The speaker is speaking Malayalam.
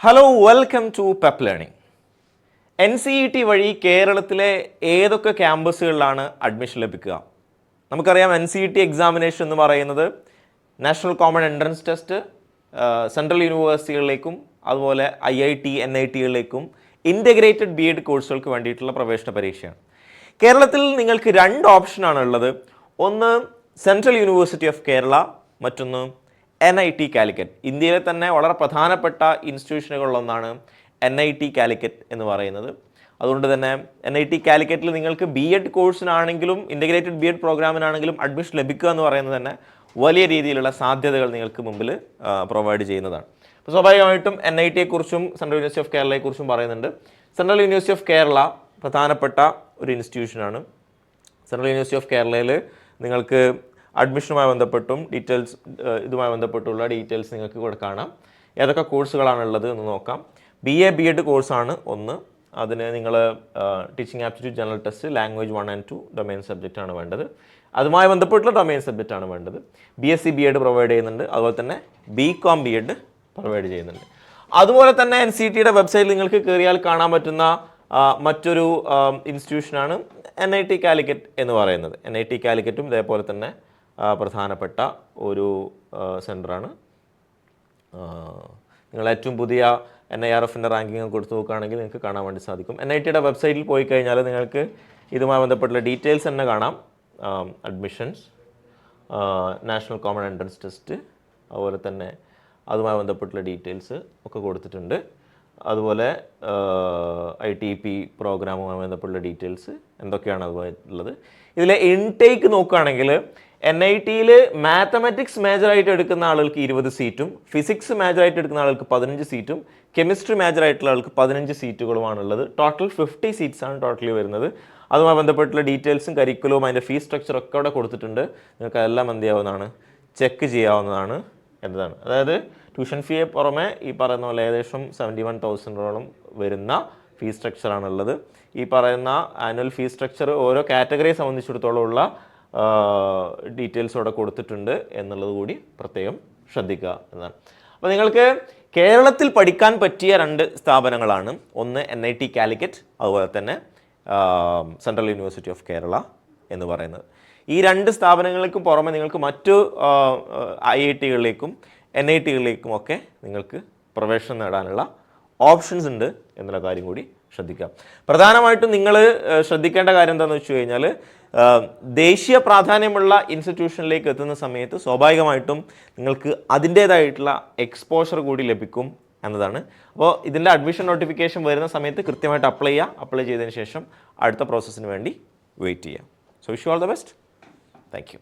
Hello welcome to pep learning. NCET വഴി കേരളത്തിലെ ഏതൊക്കെ ക്യാമ്പസുകളിലാണ് അഡ്മിഷൻ ലഭിക്കുക? നമുക്കറിയാം NCET എക്സാമിനേഷൻ എന്ന് പറയുന്നത് national common entrance test central യൂണിവേഴ്സിറ്റികളിലേക്കും അതുപോലെ IIT NITകളിലേക്കും ഇൻ്റഗ്രേറ്റഡ് BEd കോഴ്സുകൾക്ക് വേണ്ടിയിട്ടുള്ള പ്രവേശന പരീക്ഷയാണ്. കേരളത്തിൽ നിങ്ങൾക്ക് രണ്ട് ഓപ്ഷനാണ് ഉള്ളത്. ഒന്ന് സെൻട്രൽ യൂണിവേഴ്സിറ്റി ഓഫ് കേരള, മറ്റൊന്ന് NIT കാലിക്കറ്റ്. ഇന്ത്യയിലെ തന്നെ വളരെ പ്രധാനപ്പെട്ട ഇൻസ്റ്റിറ്റ്യൂഷനുകളിലൊന്നാണ് NIT കാലിക്കറ്റ് എന്ന് പറയുന്നത്. അതുകൊണ്ട് തന്നെ NIT കാലിക്കറ്റിൽ നിങ്ങൾക്ക് BEd കോഴ്സിനാണെങ്കിലും ഇൻ്റഗ്രേറ്റഡ് BEd പ്രോഗ്രാമിനാണെങ്കിലും അഡ്മിഷൻ ലഭിക്കുക എന്ന് പറയുന്നത് തന്നെ വലിയ രീതിയിലുള്ള സാധ്യതകൾ നിങ്ങൾക്ക് മുമ്പിൽ പ്രൊവൈഡ് ചെയ്യുന്നതാണ്. അപ്പോൾ സ്വാഭാവികമായിട്ടും NITയെക്കുറിച്ചും സെൻട്രൽ യൂണിവേഴ്സിറ്റി ഓഫ് കേരളയെക്കുറിച്ചും പറയുന്നുണ്ട്. സെൻട്രൽ യൂണിവേഴ്സിറ്റി ഓഫ് കേരള പ്രധാനപ്പെട്ട ഒരു ഇൻസ്റ്റിറ്റ്യൂഷനാണ്. സെൻട്രൽ യൂണിവേഴ്സിറ്റി ഓഫ് കേരളയിൽ നിങ്ങൾക്ക് അഡ്മിഷനുമായി ബന്ധപ്പെട്ടും ഇതുമായി ബന്ധപ്പെട്ടുള്ള ഡീറ്റെയിൽസ് നിങ്ങൾക്ക് ഇവിടെ കാണാം. ഏതൊക്കെ കോഴ്സുകളാണുള്ളത് എന്ന് നോക്കാം. BA BEd കോഴ്സാണ് ഒന്ന്. അതിന് നിങ്ങൾ teaching aptitude general test language 1 and 2 domain subject ആണ് വേണ്ടത്. അതുമായി ബന്ധപ്പെട്ടുള്ള ഡൊമൈൻ സബ്ജക്റ്റ് ആണ് വേണ്ടത്. BSc BEd പ്രൊവൈഡ് ചെയ്യുന്നുണ്ട്. അതുപോലെ തന്നെ BCom BEd പ്രൊവൈഡ് ചെയ്യുന്നുണ്ട്. അതുപോലെ തന്നെ NCETയുടെ വെബ്സൈറ്റിൽ നിങ്ങൾക്ക് കയറിയാൽ കാണാൻ പറ്റുന്ന മറ്റൊരു ഇൻസ്റ്റിറ്റ്യൂഷനാണ് NIT കാലിക്കറ്റ് എന്ന് പറയുന്നത്. NIT കാലിക്കറ്റും ഇതേപോലെ തന്നെ പ്രധാനപ്പെട്ട ഒരു സെൻ്ററാണ്. നിങ്ങൾ ഏറ്റവും പുതിയ NIRFൻ്റെ റാങ്കിങ് കൊടുത്തു നോക്കുകയാണെങ്കിൽ നിങ്ങൾക്ക് കാണാൻ വേണ്ടി സാധിക്കും. NITയുടെ വെബ്സൈറ്റിൽ പോയി കഴിഞ്ഞാൽ നിങ്ങൾക്ക് ഇതുമായി ബന്ധപ്പെട്ടുള്ള ഡീറ്റെയിൽസ് തന്നെ കാണാം. Admissions, national common entrance test, അതുപോലെ തന്നെ അതുമായി ബന്ധപ്പെട്ടുള്ള ഡീറ്റെയിൽസ് ഒക്കെ കൊടുത്തിട്ടുണ്ട്. അതുപോലെ ITP പ്രോഗ്രാമുമായി ബന്ധപ്പെട്ടുള്ള ഡീറ്റെയിൽസ് എന്തൊക്കെയാണ് അതുമായിട്ടുള്ളത്. ഇതിലെ ഇൻടേക്ക് നോക്കുകയാണെങ്കിൽ NITയിൽ മാത്തമാറ്റിക്സ് മേജറായിട്ട് എടുക്കുന്ന ആളുകൾക്ക് 20 സീറ്റും ഫിസിക്സ് മേജറായിട്ട് എടുക്കുന്ന ആളുകൾക്ക് 15 സീറ്റും കെമിസ്ട്രി മേജറായിട്ടുള്ള ആൾക്ക് 15 സീറ്റുകളുമാണുള്ളത്. ടോട്ടൽ 50 സീറ്റ്സാണ് ടോട്ടലി വരുന്നത്. അതുമായി ബന്ധപ്പെട്ടുള്ള ഡീറ്റെയിൽസും കരിക്കുലവും അതിൻ്റെ ഫീസ് സ്ട്രക്ചറൊക്കെ അവിടെ കൊടുത്തിട്ടുണ്ട്. നിങ്ങൾക്ക് അതെല്ലാം എന്ത് ചെയ്യാവുന്നതാണ്, ചെക്ക് ചെയ്യാവുന്നതാണ് എന്നതാണ്. അതായത് ട്യൂഷൻ ഫീയെ പുറമെ ഈ പറയുന്ന പോലെ ഏകദേശം 71,000 വരുന്ന ഫീസ് സ്ട്രക്ചറാണുള്ളത്. ഈ പറയുന്ന ആനുവൽ ഫീസ് സ്ട്രക്ചർ ഓരോ കാറ്റഗറിയെ സംബന്ധിച്ചിടത്തോളം ഉള്ള ഡീറ്റെയിൽസ് അവിടെ കൊടുത്തിട്ടുണ്ട് എന്നുള്ളത് കൂടി പ്രത്യേകം ശ്രദ്ധിക്കുക എന്നതാണ്. അപ്പോൾ നിങ്ങൾക്ക് കേരളത്തിൽ പഠിക്കാൻ പറ്റിയ രണ്ട് സ്ഥാപനങ്ങളാണ്. ഒന്ന് NIT കാലിക്കറ്റ്, അതുപോലെ തന്നെ സെൻട്രൽ യൂണിവേഴ്സിറ്റി ഓഫ് കേരള എന്ന് പറയുന്നത്. ഈ രണ്ട് സ്ഥാപനങ്ങൾക്കും പുറമെ നിങ്ങൾക്ക് മറ്റു IITകളിലേക്കും NITകളിലേക്കും ഒക്കെ നിങ്ങൾക്ക് പ്രവേശനം നേടാനുള്ള ഓപ്ഷൻസ് ഉണ്ട് എന്നുള്ള കാര്യം കൂടി ശ്രദ്ധിക്കാം. പ്രധാനമായിട്ടും നിങ്ങൾ ശ്രദ്ധിക്കേണ്ട കാര്യം എന്താണെന്ന് വെച്ച് കഴിഞ്ഞാൽ ദേശീയ പ്രാധാന്യമുള്ള ഇൻസ്റ്റിറ്റ്യൂഷനിലേക്ക് എത്തുന്ന സമയത്ത് സ്വാഭാവികമായിട്ടും നിങ്ങൾക്ക് അതിൻ്റേതായിട്ടുള്ള എക്സ്പോഷർ കൂടി ലഭിക്കും എന്നതാണ്. അപ്പോൾ ഇതിൻ്റെ അഡ്മിഷൻ നോട്ടിഫിക്കേഷൻ വരുന്ന സമയത്ത് കൃത്യമായിട്ട് അപ്ലൈ ചെയ്തതിന് ശേഷം അടുത്ത പ്രോസസ്സിന് വേണ്ടി വെയിറ്റ് ചെയ്യാം. So wish you all the best. Thank you.